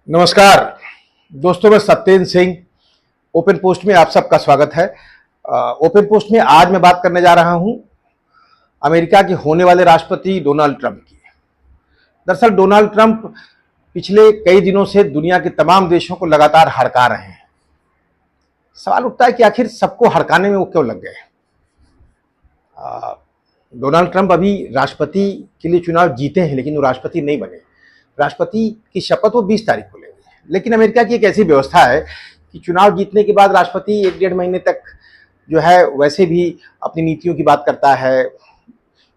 नमस्कार दोस्तों, मैं सत्येंद्र सिंह। ओपन पोस्ट में आप सबका स्वागत है। ओपन पोस्ट में आज मैं बात करने जा रहा हूं अमेरिका के होने वाले राष्ट्रपति डोनाल्ड ट्रंप की। दरअसल डोनाल्ड ट्रंप पिछले कई दिनों से दुनिया के तमाम देशों को लगातार हड़का रहे हैं। सवाल उठता है कि आखिर सबको हड़काने में वो क्यों लग गए। डोनाल्ड ट्रंप अभी राष्ट्रपति के लिए चुनाव जीते हैं, लेकिन वो राष्ट्रपति नहीं बने। राष्ट्रपति की शपथ वो 20 तारीख को लेंगे। लेकिन अमेरिका की एक ऐसी व्यवस्था है कि चुनाव जीतने के बाद राष्ट्रपति 1-1.5 महीने तक जो है वैसे भी अपनी नीतियों की बात करता है।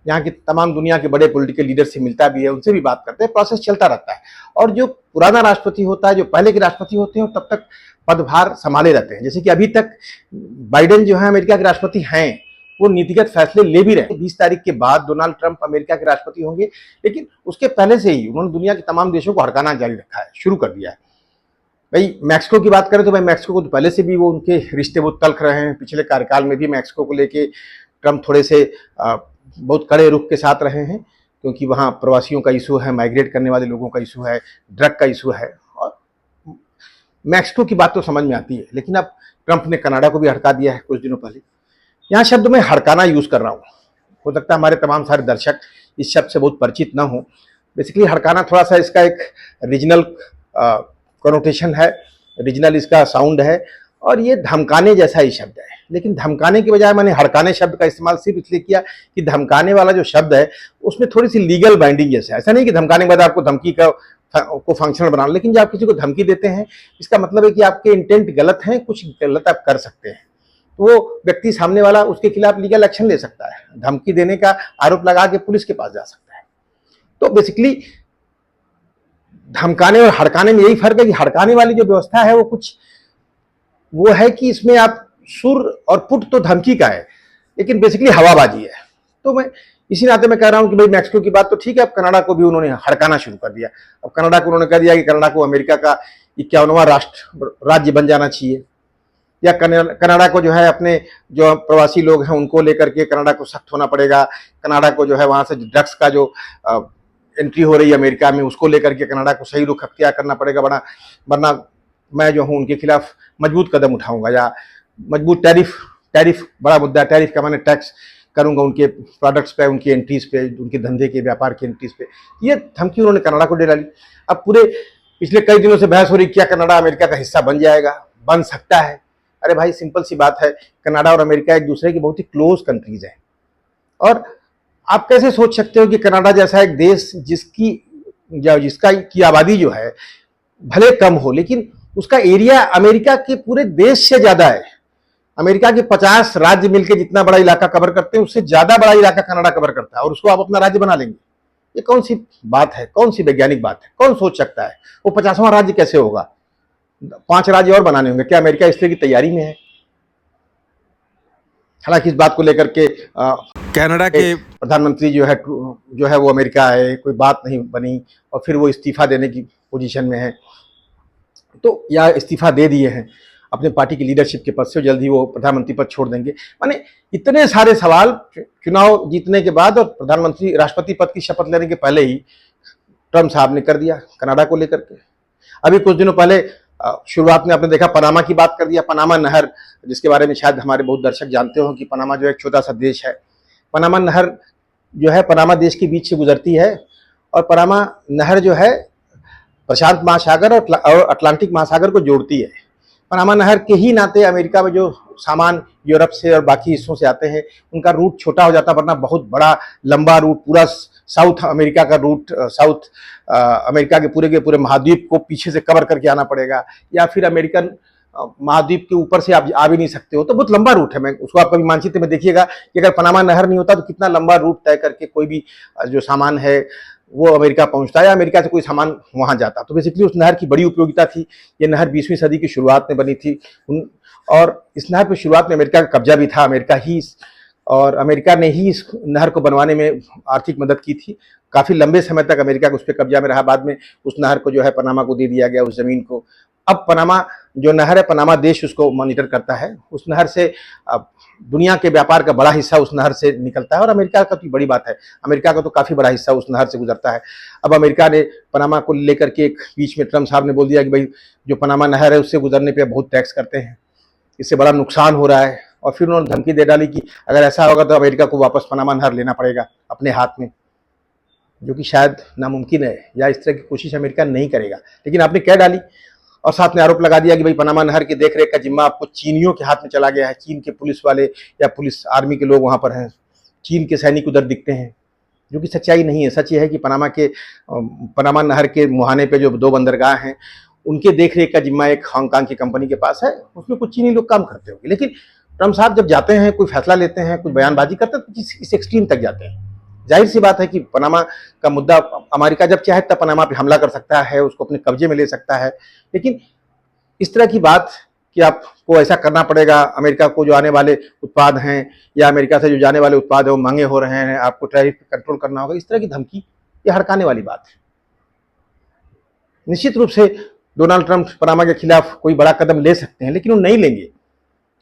यहाँ के तमाम दुनिया के बड़े पॉलिटिकल लीडर से मिलता भी है, उनसे भी बात करते हैं। प्रोसेस चलता रहता है। और जो पुराना राष्ट्रपति होता है, जो पहले के राष्ट्रपति होते हैं, तब तक पदभार संभाले रहते हैं। जैसे कि अभी तक बाइडेन जो है अमेरिका के राष्ट्रपति हैं, वो नीतिगत फैसले ले भी रहे हैं। 20 तारीख के बाद डोनाल्ड ट्रंप अमेरिका के राष्ट्रपति होंगे, लेकिन उसके पहले से ही उन्होंने दुनिया के तमाम देशों को हड़काना जारी रखा है, शुरू कर दिया है। भाई मैक्सिको की बात करें तो भाई मैक्सिको को तो पहले से भी वो उनके रिश्ते बहुत तल्ख रहे हैं। पिछले कार्यकाल में भी मैक्सिको को लेके ट्रंप थोड़े से बहुत कड़े रुख के साथ रहे हैं, क्योंकि वहाँ प्रवासियों का इशू है, माइग्रेट करने वाले लोगों का इशू है, ड्रग का इशू है। और मैक्सिको की बात तो समझ में आती है, लेकिन अब ट्रंप ने कनाडा को भी हड़का दिया है कुछ दिनों पहले। यहाँ शब्द मैं हड़काना यूज कर रहा हूँ, हो सकता है हमारे तमाम सारे दर्शक इस शब्द से बहुत परिचित ना हो। बेसिकली हड़काना थोड़ा सा इसका एक रीजनल कनोटेशन है, रीजनल इसका साउंड है, और ये धमकाने जैसा ही शब्द है। लेकिन धमकाने की बजाय मैंने हड़काने शब्द का इस्तेमाल सिर्फ इसलिए किया कि धमकाने वाला जो शब्द है उसमें थोड़ी सी लीगल बाइंडिंग जैसा है। ऐसा नहीं कि धमकाने के बाद आपको धमकी को फंक्शनल बना लो, लेकिन जब आप किसी को धमकी देते हैं इसका मतलब है कि आपके इंटेंट गलत हैं, कुछ गलत आप कर सकते हैं। तो वो व्यक्ति सामने वाला उसके खिलाफ लीगल एक्शन ले सकता है, धमकी देने का आरोप लगा के पुलिस के पास जा सकता है। तो बेसिकली धमकाने और हड़काने में यही फर्क है कि हड़काने वाली जो व्यवस्था है वो कुछ वो है कि इसमें आप सुर और पुट तो धमकी का है, लेकिन बेसिकली हवाबाजी है। तो मैं इसी नाते मैं कह रहा हूं कि भाई मैक्सिको की बात तो ठीक है, अब कनाडा को भी उन्होंने हड़काना शुरू कर दिया। अब कनाडा को उन्होंने कह दिया कि कनाडा को अमेरिका का 51वां राज्य बन जाना चाहिए, या कनाडा को जो है अपने जो प्रवासी लोग हैं उनको लेकर के कनाडा को सख्त होना पड़ेगा। कनाडा को जो है वहाँ से ड्रग्स का जो एंट्री हो रही है अमेरिका में, उसको लेकर के कनाडा को सही रुख अख्तियार करना पड़ेगा, वरना मैं जो हूँ उनके खिलाफ मजबूत कदम उठाऊंगा, या मजबूत टैरिफ बड़ा मुद्दा है। टैरिफ का मैंने टैक्स करूंगा उनके प्रोडक्ट्स पे, उनकी एंट्रीज पे, उनके धंधे के व्यापार की एंट्रीज पे। ये धमकी उन्होंने कनाडा को दे डाली। अब पूरे पिछले कई दिनों से बहस हो रही, क्या कनाडा अमेरिका का हिस्सा बन जाएगा, बन सकता है। अरे भाई सिंपल सी बात है, कनाडा और अमेरिका एक दूसरे की बहुत ही क्लोज कंट्रीज हैं। और आप कैसे सोच सकते हो कि कनाडा जैसा एक देश जिसका की आबादी जो है भले कम हो, लेकिन उसका एरिया अमेरिका के पूरे देश से ज्यादा है। अमेरिका के 50 राज्य मिलकर जितना बड़ा इलाका कवर करते हैं, उससे ज्यादा बड़ा इलाका कनाडा कवर करता है, और उसको आप अपना राज्य बना लेंगे। ये कौन सी बात है, कौन सी वैज्ञानिक बात है, कौन सोच सकता है? वो 50वां राज्य कैसे होगा? 5 राज्य और बनाने होंगे। क्या अमेरिका इस तरह की तैयारी में है? हालांकि इस बात को लेकर के कनाडा के प्रधानमंत्री जो है वो अमेरिका है, कोई बात नहीं बनी, और फिर वो इस्तीफा देने की पोजीशन में है। तो या इस्तीफा दे दिए हैं अपने पार्टी की लीडरशिप के पद से, जल्द ही वो प्रधानमंत्री पद छोड़ देंगे। माने इतने सारे सवाल चुनाव जीतने के बाद और प्रधानमंत्री राष्ट्रपति पद की शपथ लेने के पहले ही ट्रंप साहब ने कर दिया कनाडा को लेकर के। अभी कुछ दिनों पहले शुरुआत में आपने देखा पनामा की बात कर दिया। पनामा नहर, जिसके बारे में शायद हमारे बहुत दर्शक जानते हो कि पनामा जो एक छोटा सा देश है। पनामा नहर जो है पनामा देश के बीच से गुजरती है, और पनामा नहर जो है प्रशांत महासागर और अटलांटिक महासागर को जोड़ती है। पनामा नहर के ही नाते अमेरिका में जो सामान यूरोप से और बाकी हिस्सों से आते हैं उनका रूट छोटा हो जाता, वरना बहुत बड़ा लंबा रूट, पूरा साउथ अमेरिका का रूट, साउथ अमेरिका के पूरे महाद्वीप को पीछे से कवर करके आना पड़ेगा, या फिर अमेरिकन महाद्वीप के ऊपर से आप आ भी नहीं सकते हो। तो बहुत लंबा रूट है। मैं उसको आप कभी मानचित्र में देखिएगा कि अगर पनामा नहर नहीं होता तो कितना लंबा रूट तय करके कोई भी जो सामान है वो अमेरिका पहुंचता है, या अमेरिका से कोई सामान वहां जाता। तो बेसिकली उस नहर की बड़ी उपयोगिता थी। ये नहर 20वीं सदी की शुरुआत में बनी थी, और इस नहर पर शुरुआत में अमेरिका का कब्जा भी था। अमेरिका ने ही इस नहर को बनवाने में आर्थिक मदद की थी। काफी लंबे समय तक अमेरिका को उस पर कब्जा में रहा। बाद में उस नहर को जो है पनामा को दे दिया गया, उस जमीन को। अब पनामा जो नहर है, पनामा देश उसको मॉनिटर करता है। उस नहर से अब दुनिया के व्यापार का बड़ा हिस्सा उस नहर से निकलता है और अमेरिका का तो बड़ी बात है, अमेरिका का तो काफ़ी बड़ा हिस्सा उस नहर से गुजरता है। अब अमेरिका ने पनामा को लेकर के एक बीच में ट्रम्प साहब ने बोल दिया कि भाई जो पनामा नहर है उससे गुजरने पे बहुत टैक्स करते हैं, इससे बड़ा नुकसान हो रहा है। और फिर उन्होंने धमकी दे डाली कि अगर ऐसा होगा तो अमेरिका को वापस पनामा नहर लेना पड़ेगा अपने हाथ में, जो कि शायद नामुमकिन है या इस तरह की कोशिश अमेरिका नहीं करेगा, लेकिन आपने कह डाली। और साथ में आरोप लगा दिया कि भाई पनामा नहर की देखरेख का जिम्मा आपको चीनियों के हाथ में चला गया है, चीन के पुलिस वाले या पुलिस आर्मी के लोग वहाँ पर हैं, चीन के सैनिक उधर दिखते हैं, जो कि सच्चाई नहीं है। सच ये है कि पनामा नहर के मुहाने पे जो 2 बंदरगाह हैं उनके देखरेख का जिम्मा एक हांगकांग की कंपनी के पास है, उसमें कुछ चीनी लोग काम करते होंगे। लेकिन ट्रम्प साहब जब जाते हैं, कोई फैसला लेते हैं, कुछ बयानबाजी करते हैं, तो इस एक्सट्रीम तक जाते हैं। जाहिर सी बात है कि पनामा का मुद्दा अमेरिका जब चाहे तब पनामा पे हमला कर सकता है, उसको अपने कब्जे में ले सकता है। लेकिन इस तरह की बात कि आपको ऐसा करना पड़ेगा, अमेरिका को जो आने वाले उत्पाद हैं या अमेरिका से जो जाने वाले उत्पाद हैं वो महंगे हो रहे हैं, आपको टैरिफ कंट्रोल करना होगा, इस तरह की धमकी, ये हड़काने वाली बात है। निश्चित रूप से डोनाल्ड ट्रंप पनामा के खिलाफ कोई बड़ा कदम ले सकते हैं, लेकिन वो नहीं लेंगे,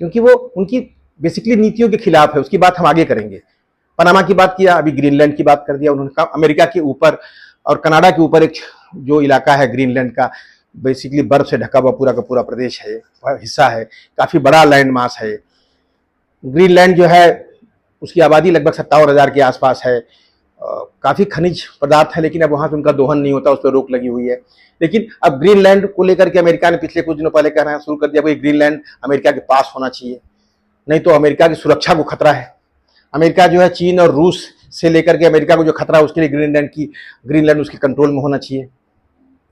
क्योंकि वो उनकी बेसिकली नीतियों के खिलाफ है। उसकी बात हम आगे करेंगे। पनामा की बात किया, अभी ग्रीनलैंड की बात कर दिया उन्होंने। कहा अमेरिका के ऊपर और कनाडा के ऊपर एक जो इलाका है ग्रीनलैंड का, बेसिकली बर्फ से ढका हुआ पूरा का पूरा प्रदेश है, हिस्सा है, काफ़ी बड़ा लैंड मास है। ग्रीनलैंड जो है उसकी आबादी लगभग 57,000 के आसपास है। काफ़ी खनिज पदार्थ है, लेकिन अब वहाँ से उनका दोहन नहीं होता, उस पर रोक लगी हुई है। लेकिन अब ग्रीनलैंड को लेकर के अमेरिका ने पिछले कुछ दिनों पहले कहना शुरू कर दिया कि ग्रीनलैंड अमेरिका के पास होना चाहिए, नहीं तो अमेरिका की सुरक्षा को खतरा है। अमेरिका जो है चीन और रूस से लेकर के अमेरिका को जो खतरा है उसके लिए ग्रीनलैंड उसके कंट्रोल में होना चाहिए।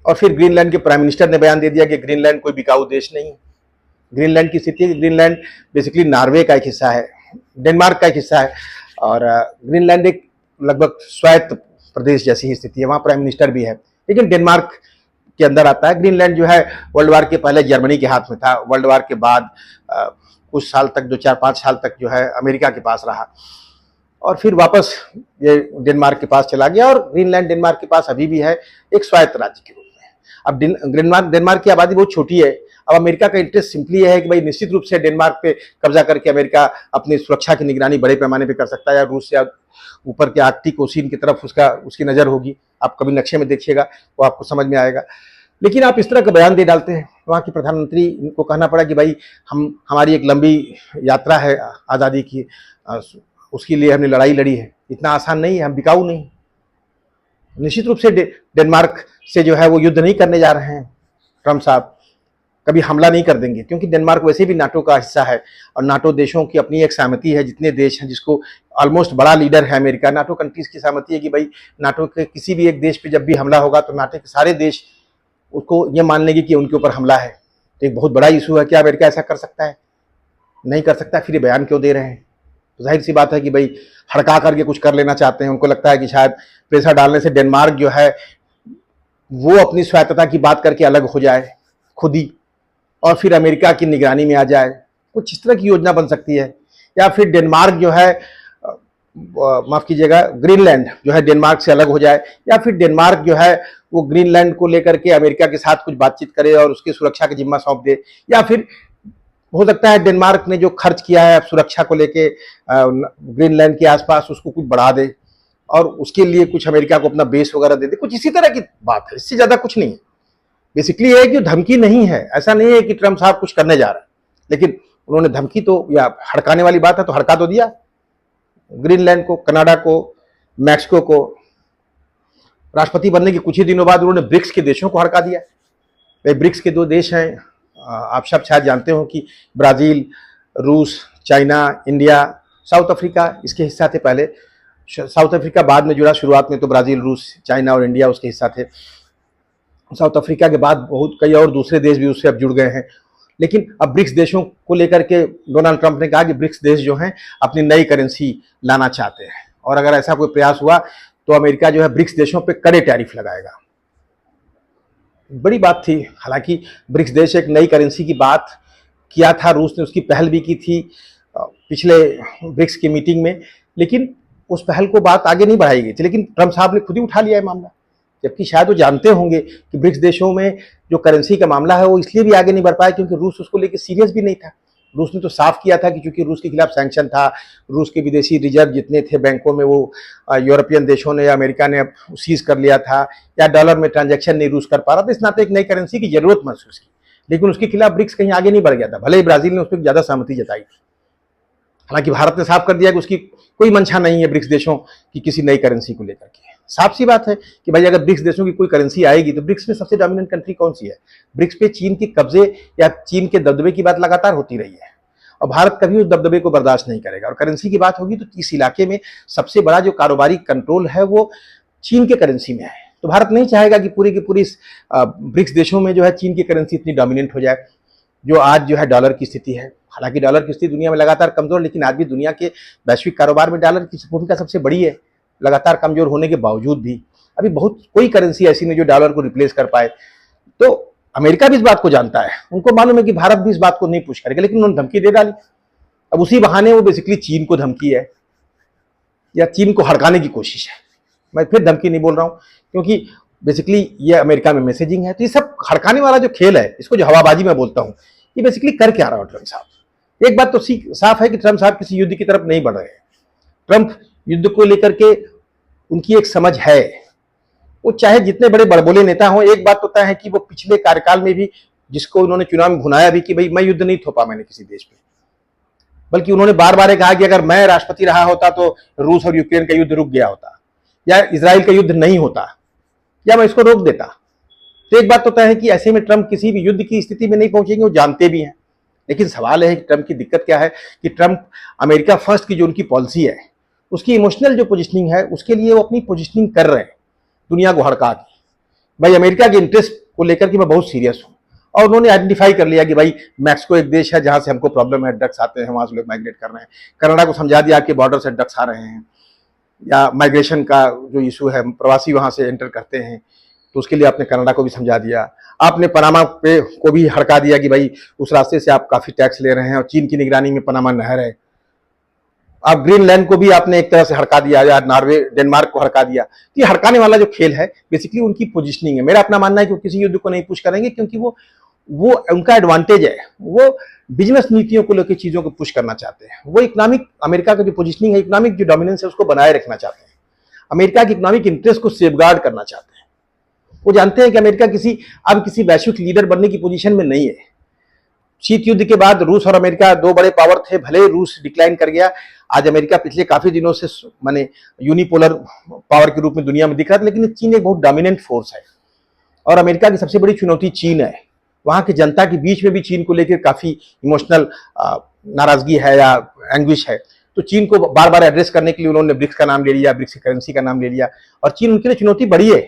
और फिर ग्रीनलैंड के प्राइम मिनिस्टर ने बयान दे दिया कि ग्रीनलैंड कोई बिकाऊ देश नहीं है। ग्रीनलैंड की स्थिति है कि ग्रीनलैंड बेसिकली नॉर्वे का एक हिस्सा है, डेनमार्क का एक हिस्सा है, और ग्रीनलैंड एक लगभग स्वायत्त प्रदेश जैसी ही स्थिति है, वहाँ प्राइम मिनिस्टर भी है, लेकिन डेनमार्क के अंदर आता है। ग्रीनलैंड जो है वर्ल्ड वार के पहले जर्मनी के हाथ में था, वर्ल्ड वार के बाद कुछ साल तक, जो 4-5 साल तक जो है अमेरिका के पास रहा, और फिर वापस ये डेनमार्क के पास चला गया। और ग्रीनलैंड डेनमार्क के पास अभी भी है, एक स्वायत्त राज्य के रूप में। अब डेनमार्क की आबादी बहुत छोटी है। अब अमेरिका का इंटरेस्ट सिंपली है कि भाई निश्चित रूप से डेनमार्क पे कब्जा करके अमेरिका अपनी सुरक्षा की निगरानी बड़े पैमाने पे कर सकता है, या रूस या ऊपर के आर्कटिक ओशियन की तरफ उसकी नज़र होगी। आप कभी नक्शे में देखिएगा तो आपको समझ में आएगा। लेकिन आप इस तरह का बयान दे डालते हैं। वहाँ की प्रधानमंत्री को कहना पड़ा कि भाई हमारी एक लंबी यात्रा है आज़ादी की, उसके लिए हमने लड़ाई लड़ी है, इतना आसान नहीं है, हम बिकाऊ नहीं। निश्चित रूप से डेनमार्क से जो है वो युद्ध नहीं करने जा रहे हैं ट्रम्प साहब, कभी हमला नहीं कर देंगे, क्योंकि डेनमार्क वैसे भी नाटो का हिस्सा है और नाटो देशों की अपनी एक सहमति है। जितने देश हैं, जिसको ऑलमोस्ट बड़ा लीडर है अमेरिका, नाटो कंट्रीज की सहमति है कि भाई नाटो के किसी भी एक देश पे जब भी हमला होगा तो नाटो के सारे देश उसको ये मान लेंगे कि उनके ऊपर हमला है। तो एक बहुत बड़ा इशू है, क्या अमेरिका ऐसा कर सकता है? नहीं कर सकता, फिर ये बयान क्यों दे रहे हैं? तो जाहिर सी बात है कि भाई हड़का करके कुछ कर लेना चाहते हैं। उनको लगता है कि शायद प्रेशर डालने से डेनमार्क जो है वो अपनी स्वायत्तता की बात करके अलग हो जाए खुद ही, और फिर अमेरिका की निगरानी में आ जाए। कुछ इस तरह की योजना बन सकती है। या फिर डेनमार्क जो है, माफ़ कीजिएगा, ग्रीनलैंड जो है डेनमार्क से अलग हो जाए, या फिर डेनमार्क जो है वो ग्रीनलैंड को लेकर के अमेरिका के साथ कुछ बातचीत करे और उसकी सुरक्षा का जिम्मा सौंप दे। या फिर हो सकता है डेनमार्क ने जो खर्च किया है सुरक्षा को लेके ग्रीनलैंड के आसपास, उसको कुछ बढ़ा दे और उसके लिए कुछ अमेरिका को अपना बेस वगैरह दे दे। कुछ इसी तरह की बात है, इससे ज़्यादा कुछ नहीं है। बेसिकली ये है कि धमकी नहीं है, ऐसा नहीं है कि ट्रम्प साहब कुछ करने जा रहे हैं, लेकिन उन्होंने धमकी तो, या हड़काने वाली बात है तो हड़का तो दिया। ग्रीनलैंड को, कनाडा को, मैक्सिको को। राष्ट्रपति बनने के कुछ ही दिनों बाद उन्होंने ब्रिक्स के देशों को हड़का दिया। वे ब्रिक्स के 2 देश हैं, आप सब शायद जानते हो कि ब्राज़ील, रूस, चाइना, इंडिया, साउथ अफ्रीका इसके हिस्सा थे पहले। साउथ अफ्रीका बाद में जुड़ा, शुरुआत में तो ब्राज़ील, रूस, चाइना और इंडिया उसके हिस्सा थे। साउथ अफ्रीका के बाद बहुत कई और दूसरे देश भी उससे अब जुड़ गए हैं। लेकिन अब ब्रिक्स देशों को लेकर के डोनाल्ड ट्रंप ने कहा कि ब्रिक्स देश जो हैं अपनी नई करेंसी लाना चाहते हैं, और अगर ऐसा कोई प्रयास हुआ तो अमेरिका जो है ब्रिक्स देशों पे कड़े टैरिफ लगाएगा। बड़ी बात थी। हालांकि ब्रिक्स देश एक नई करेंसी की बात किया था, रूस ने उसकी पहल भी की थी पिछले ब्रिक्स की मीटिंग में, लेकिन उस पहल को बात आगे नहीं बढ़ाई गई थी। लेकिन ट्रम्प साहब ने खुद ही उठा लिया है मामला, जबकि शायद वो जानते होंगे कि ब्रिक्स देशों में जो करेंसी का मामला है वो इसलिए भी आगे नहीं बढ़ पाया क्योंकि रूस उसको लेकर सीरियस भी नहीं था। रूस ने तो साफ किया था कि चूंकि रूस के खिलाफ सैंक्शन था, रूस के विदेशी रिजर्व जितने थे बैंकों में वो यूरोपियन देशों ने या अमेरिका ने सीज कर लिया था, या डॉलर में ट्रांजैक्शन नहीं रूस कर पा रहा था, इस नाते एक नई करेंसी की जरूरत महसूस की। लेकिन उसके खिलाफ ब्रिक्स कहीं आगे नहीं बढ़ गया था, भले ही ब्राजील ने उस पर ज्यादा सहमति जताई थी। हालांकि भारत ने साफ कर दिया कि उसकी कोई मंशा नहीं है ब्रिक्स देशों की किसी नई करेंसी को लेकर के। साफ सी बात है कि भाई अगर ब्रिक्स देशों की कोई करेंसी आएगी तो ब्रिक्स में सबसे डोमिनेंट कंट्री कौन सी है? ब्रिक्स पे चीन के कब्जे या चीन के दबदबे की बात लगातार होती रही है और भारत कभी उस दबदबे को बर्दाश्त नहीं करेगा। और करेंसी की बात होगी तो इस इलाके में सबसे बड़ा जो कारोबारी कंट्रोल है वो चीन के करेंसी में है। तो भारत नहीं चाहेगा कि पूरी की पूरी ब्रिक्स देशों में जो है चीन की करेंसी इतनी डोमिनेंट हो जाए, जो आज जो है डॉलर की स्थिति है। हालांकि डॉलर की स्थिति दुनिया में लगातार कमजोर, लेकिन आज भी दुनिया के वैश्विक कारोबार में डॉलर की भूमिका सबसे बड़ी है, लगातार कमजोर होने के बावजूद भी। अभी बहुत कोई करेंसी ऐसी नहीं जो डॉलर को रिप्लेस कर पाए। तो अमेरिका भी इस बात को जानता है, उनको मालूम है कि भारत भी इस बात को नहीं पुश करेगा, लेकिन उन्होंने धमकी दे डाली। अब उसी बहाने वो बेसिकली चीन को धमकी है या चीन को हड़काने की कोशिश है। मैं फिर धमकी नहीं बोल रहा हूं क्योंकि बेसिकली ये अमेरिका में मैसेजिंग है। तो ये सब हड़काने वाला जो खेल है, इसको जो हवाबाजी मैं बोलता हूं, ये बेसिकली कर क्या रहा है ट्रंप साहब? एक बात तो साफ है कि ट्रंप साहब किसी युद्ध की तरफ नहीं बढ़ रहे हैं। ट्रंप युद्ध को लेकर के उनकी एक समझ है, वो चाहे जितने बड़े बड़बोले नेता हों, एक बात तो तय है कि वो पिछले कार्यकाल में भी जिसको उन्होंने चुनाव में भुनाया भी कि भाई मैं युद्ध नहीं थोपा मैंने किसी देश पे, बल्कि उन्होंने बार बार कहा कि अगर मैं राष्ट्रपति रहा होता तो रूस और यूक्रेन का युद्ध रुक गया होता, या इजराइल का युद्ध नहीं होता, या मैं इसको रोक देता। तो एक बात तो तय है कि ऐसे में ट्रंप किसी भी युद्ध की स्थिति में नहीं पहुंचेंगे, वो जानते भी हैं। लेकिन सवाल है कि ट्रंप की दिक्कत क्या है कि ट्रंप अमेरिका फर्स्ट की जो उनकी पॉलिसी है, उसकी इमोशनल जो पोजिशनिंग है, उसके लिए वो अपनी पोजिशनिंग कर रहे हैं दुनिया को हड़का के। भाई अमेरिका के इंटरेस्ट को लेकर के मैं बहुत सीरियस हूं, और उन्होंने आइडेंटिफाई कर लिया कि भाई मैक्सिको एक देश है जहां से हमको प्रॉब्लम है, ड्रग्स आते हैं, वहां से लोग माइग्रेट कर रहे हैं। कनाडा को समझा दिया कि बॉर्डर से ड्रग्स आ रहे हैं, या माइग्रेशन का जो इशू है, प्रवासी वहां से एंटर करते हैं, तो उसके लिए आपने कनाडा को भी समझा दिया। आपने पनामा पे को भी हड़का दिया कि भाई उस रास्ते से आप काफी टैक्स ले रहे हैं और चीन की निगरानी में पनामा नहर है। आप ग्रीनलैंड को भी आपने एक तरह से हड़का दिया, या नॉर्वे डेनमार्क को हड़का दिया। तो ये हड़काने वाला जो खेल है बेसिकली उनकी पोजिशनिंग है। मेरा अपना मानना है कि वो किसी युद्ध को नहीं पुश करेंगे क्योंकि वो उनका एडवांटेज है, वो बिजनेस नीतियों को लेकर चीजों को पुश करना चाहते हैं। वो इकोनॉमिक अमेरिका का जो पोजिशनिंग है, इकोनॉमिक जो डोमिनेंस है उसको बनाए रखना चाहते हैं, अमेरिका की इकोनॉमिक इंटरेस्ट को सेफगार्ड करना चाहते हैं। वो जानते हैं कि अमेरिका अब किसी वैश्विक लीडर बनने की पोजीशन में नहीं है। शीत युद्ध के बाद रूस और अमेरिका दो बड़े पावर थे, भले रूस डिक्लाइन कर गया, आज अमेरिका पिछले काफी दिनों से माने यूनिपोलर पावर के रूप में दुनिया में दिख रहा था, लेकिन चीन एक बहुत डोमिनेंट फोर्स है और अमेरिका की सबसे बड़ी चुनौती चीन है। वहां की जनता के बीच में भी चीन को लेकर काफी इमोशनल नाराजगी है या एंग्विश है। तो चीन को बार बार एड्रेस करने के लिए उन्होंने ब्रिक्स का नाम ले लिया, ब्रिक्स की करेंसी का नाम ले लिया, और चीन उनके लिए चुनौती बड़ी है।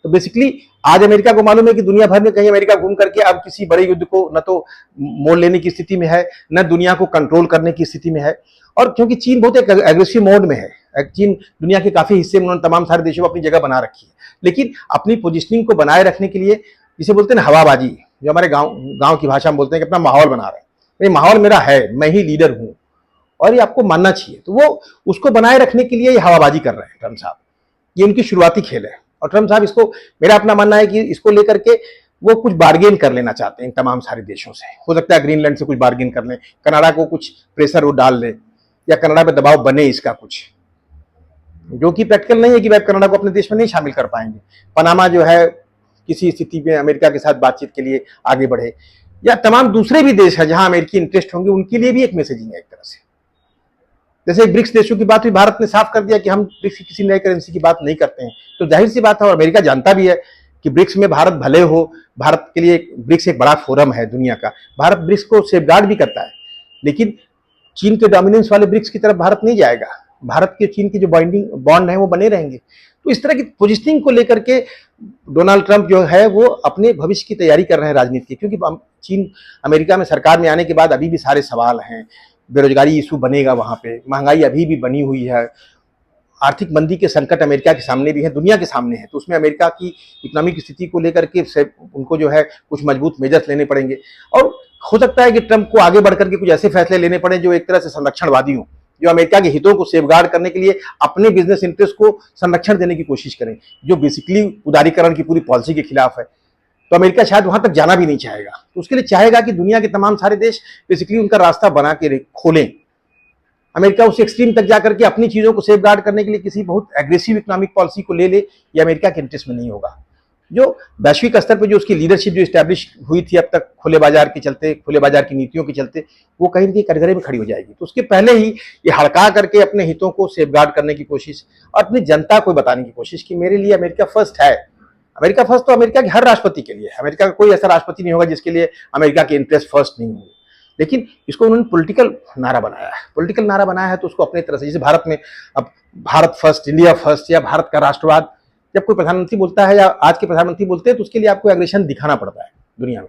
तो बेसिकली आज अमेरिका को मालूम है कि दुनिया भर में कहीं अमेरिका घूम करके अब किसी बड़े युद्ध को न तो मोल लेने की स्थिति में है, न दुनिया को कंट्रोल करने की स्थिति में है। और क्योंकि चीन बहुत एक एग्रेसिव मोड में है, चीन दुनिया के काफी हिस्से में उन्होंने तमाम सारे देशों में अपनी जगह बना रखी है, लेकिन अपनी पोजिशनिंग को बनाए रखने के लिए जिसे बोलते हैं हवाबाजी, जो हमारे गांव की भाषा में बोलते हैं कि अपना माहौल बना रहे हैं। ये माहौल मेरा है, मैं ही लीडर हूं और ये आपको मानना चाहिए। तो वो उसको बनाए रखने के लिए ये हवाबाजी कर रहे हैं ट्रंप साहब। ये उनकी शुरुआती खेल है और ट्रंप साहब इसको, मेरा अपना मानना है कि इसको लेकर के वो कुछ बार्गेन कर लेना चाहते हैं तमाम सारे देशों से। हो सकता है ग्रीनलैंड से कुछ बार्गेन कर लें, कनाडा को कुछ प्रेशर वो डाल ले, या कनाडा पे दबाव बने इसका कुछ, जो कि प्रैक्टिकल नहीं है कि वह कनाडा को अपने देश में नहीं शामिल कर पाएंगे। पनामा जो है किसी स्थिति में अमेरिका के साथ बातचीत के लिए आगे बढ़े, या तमाम दूसरे भी देश है जहां अमेरिकी इंटरेस्ट होंगे, उनके लिए भी एक मैसेजिंग है एक तरह से। जैसे ब्रिक्स देशों की बात हुई, भारत ने साफ कर दिया कि हम ब्रिक्स की किसी नई करेंसी की बात नहीं करते हैं। तो जाहिर सी बात है, और अमेरिका जानता भी है कि ब्रिक्स में भारत भले हो, भारत के लिए ब्रिक्स एक बड़ा फोरम है दुनिया का, भारत ब्रिक्स को सेफगार्ड भी करता है, लेकिन चीन के डोमिनेंस वाले ब्रिक्स की तरफ भारत नहीं जाएगा। भारत के चीन की जो बॉन्ड है वो बने रहेंगे। तो इस तरह की पोजिशनिंग को लेकर के डोनाल्ड ट्रंप जो है वो अपने भविष्य की तैयारी कर रहे हैं राजनीति की, क्योंकि चीन अमेरिका में सरकार में आने के बाद अभी भी सारे सवाल हैं। बेरोजगारी इशू बनेगा, वहां पे महंगाई अभी भी बनी हुई है, आर्थिक मंदी के संकट अमेरिका के सामने भी है, दुनिया के सामने है। तो उसमें अमेरिका की इकोनॉमिक स्थिति को लेकर के उनको जो है कुछ मजबूत मेजर्स लेने पड़ेंगे, और हो सकता है कि ट्रंप को आगे बढ़कर के कुछ ऐसे फैसले लेने पड़े जो एक तरह से संरक्षणवादी हों, जो अमेरिका के हितों को सेफगार्ड करने के लिए अपने बिजनेस इंटरेस्ट को संरक्षण देने की कोशिश करें, जो बेसिकली उदारीकरण की पूरी पॉलिसी के खिलाफ है। तो अमेरिका शायद वहां तक जाना भी नहीं चाहेगा। तो उसके लिए चाहेगा कि दुनिया के तमाम सारे देश बेसिकली उनका रास्ता बना के खोलें। अमेरिका उस एक्सट्रीम तक जाकर के अपनी चीजों को सेफ गार्ड करने के लिए किसी बहुत एग्रेसिव इकोनॉमिक पॉलिसी को ले ये अमेरिका के इंटरेस्ट में नहीं होगा। जो वैश्विक स्तर पर जो उसकी लीडरशिप जो इस्टेब्लिश हुई थी अब तक खुले बाजार के चलते, खुले बाजार की नीतियों के चलते, वो कहीं ना कहीं कटघरे में खड़ी हो जाएगी। तो उसके पहले ही ये हड़का करके अपने हितों को सेफगार्ड करने की कोशिश और अपनी जनता को बताने की कोशिश कि मेरे लिए अमेरिका फर्स्ट है। अमेरिका फर्स्ट तो अमेरिका के हर राष्ट्रपति के लिए है। अमेरिका का कोई ऐसा राष्ट्रपति नहीं होगा जिसके लिए अमेरिका के इंटरेस्ट फर्स्ट नहीं होंगे। लेकिन इसको उन्होंने पॉलिटिकल नारा बनाया है। पॉलिटिकल नारा बनाया है तो उसको अपने तरह से, जैसे भारत में अब भारत फर्स्ट, इंडिया फर्स्ट या भारत का राष्ट्रवाद, जब कोई प्रधानमंत्री बोलता है या आज के प्रधानमंत्री बोलते हैं तो उसके लिए आपको एग्रेशन दिखाना पड़ता है दुनिया में।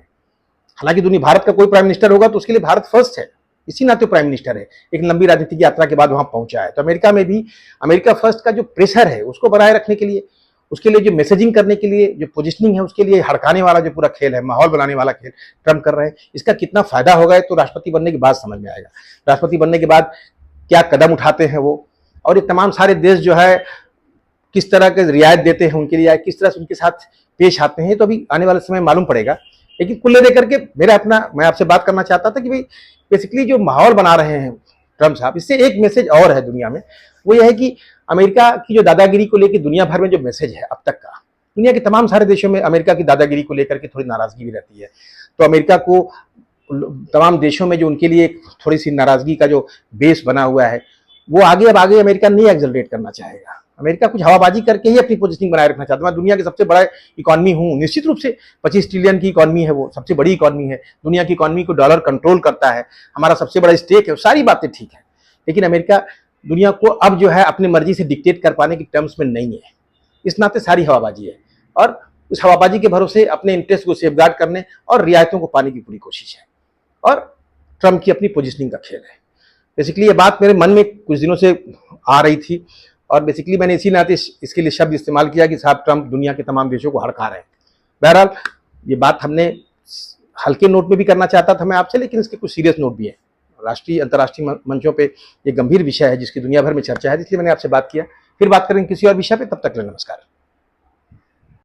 हालांकि दुनिया भारत का कोई प्राइम मिनिस्टर होगा तो उसके लिए भारत फर्स्ट है, इसी नाते प्राइम मिनिस्टर है, एक लंबी राजनीतिक यात्रा के बाद वहां पहुंचा है। तो अमेरिका में भी अमेरिका फर्स्ट का जो प्रेशर है उसको बनाए रखने के लिए, उसके लिए जो मैसेजिंग करने के लिए जो पोजिशनिंग है, उसके लिए हड़काने वाला जो पूरा खेल है, माहौल बनाने वाला खेल ट्रम्प कर रहे हैं। इसका कितना फायदा होगा तो राष्ट्रपति बनने के बाद समझ में आएगा। राष्ट्रपति बनने के बाद क्या कदम उठाते हैं वो, और ये तमाम सारे देश जो है किस तरह के रियायत देते हैं उनके लिए, किस तरह से उनके साथ पेश आते हैं, तो अभी आने वाले समय मालूम पड़ेगा। लेकिन कुल लेकर के मैं आपसे बात करना चाहता था कि भाई बेसिकली जो माहौल बना रहे हैं ट्रम्प साहब, इससे एक मैसेज और है दुनिया में, वो यह है कि अमेरिका की जो दादागिरी को लेकर दुनिया भर में जो मैसेज है अब तक का, दुनिया के तमाम सारे देशों में अमेरिका की दादागिरी को लेकर के थोड़ी नाराजगी भी रहती है। तो अमेरिका को तमाम देशों में जो उनके लिए थोड़ी सी नाराजगी का जो बेस बना हुआ है, वो अब आगे अमेरिका नहीं एक्सेलरेट करना चाहेगा। अमेरिका कुछ हवाबाजी करके ही अपनी पोजीशनिंग बनाए रखना चाहता है। मैं दुनिया के सबसे बड़ा इकोनॉमी हूँ, निश्चित रूप से 25 ट्रिलियन की इकोनॉमी है, वो सबसे बड़ी इकोनॉमी है, दुनिया की इकोनॉमी को डॉलर कंट्रोल करता है, हमारा सबसे बड़ा स्टेक है, सारी बातें ठीक है। लेकिन अमेरिका दुनिया को अब जो है अपनी मर्जी से डिक्टेट कर पाने की टर्म्स में नहीं है। इस नाते सारी हवाबाजी है और उस हवाबाजी के भरोसे अपने इंटरेस्ट को सेफगार्ड करने और रियायतों को पाने की पूरी कोशिश है और ट्रम्प की अपनी पोजीशनिंग का खेल है। बेसिकली ये बात मेरे मन में कुछ दिनों से आ रही थी और बेसिकली मैंने इसी नाते इसके लिए शब्द इस्तेमाल किया कि साहब ट्रम्प दुनिया के तमाम देशों को हड़का रहे हैं। बहरहाल ये बात हमने हल्के नोट में भी करना चाहता था मैं आपसे, लेकिन इसके कुछ सीरियस नोट भी हैं। राष्ट्रीय अंतर्राष्ट्रीय मंचों पे ये गंभीर विषय है जिसकी दुनिया भर में चर्चा है, इसलिए मैंने आपसे बात किया। फिर बात करेंगे किसी और विषय पे, तब तक के लिए नमस्कार।